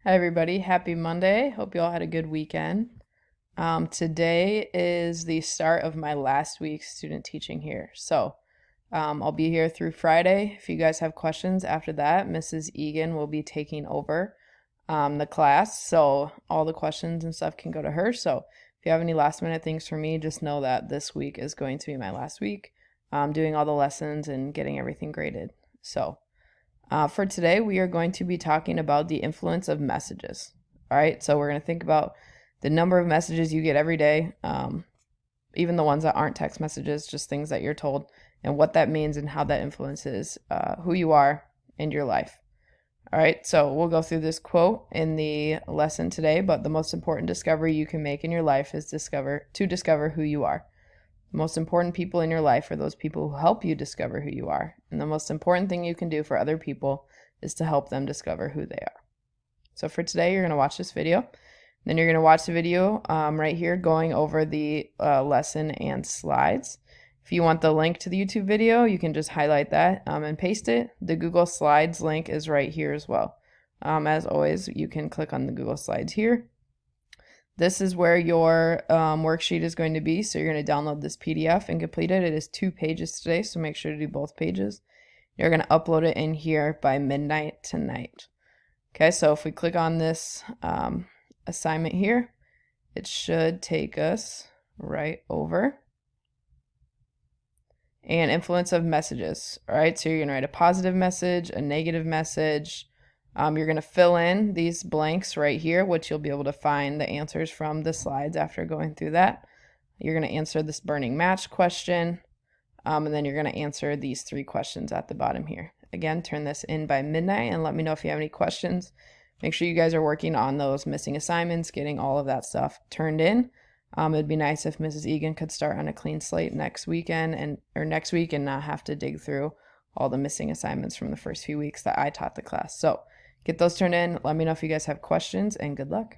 Hi, everybody. Happy Monday. Hope you all had a good weekend. Today is the start of my last week student teaching here. I'll be here through Friday. If you guys have questions after that, Mrs. Egan will be taking over the class. So all the questions and stuff can go to her. So if you have any last minute things for me, just know that this week is going to be my last week doing all the lessons and getting everything graded. For today, we are going to be talking about the influence of messages. All right, so we're going to think about the number of messages you get every day, even the ones that aren't text messages, just things that you're told, and what that means and how that influences who you are in your life. All right, so we'll go through this quote in the lesson today, but the most important discovery you can make in your life is to discover who you are. The most important people in your life are those people who help you discover who you are. And the most important thing you can do for other people is to help them discover who they are. So for today, you're going to watch this video. Then you're going to watch the video right here going over the lesson and slides. If you want the link to the YouTube video, you can just highlight that and paste it. The Google Slides link is right here as well. As always, you can click on the Google Slides here. This is where your worksheet is going to be. So you're going to download this PDF and complete it. It is 2 pages today, so make sure to do both pages. You're going to upload it in here by midnight tonight. Okay, so if we click on this assignment here, it should take us right over. And influence of messages. All right, so you're going to write a positive message, a negative message. You're going to fill in these blanks right here, which you'll be able to find the answers from the slides after going through that. You're going to answer this burning match question, and then you're going to answer these 3 questions at the bottom here. Again, turn this in by midnight and let me know if you have any questions. Make sure you guys are working on those missing assignments, getting all of that stuff turned in. It'd be nice if Mrs. Egan could start on a clean slate next week and not have to dig through all the missing assignments from the first few weeks that I taught the class. So get those turned in. Let me know if you guys have questions, and good luck.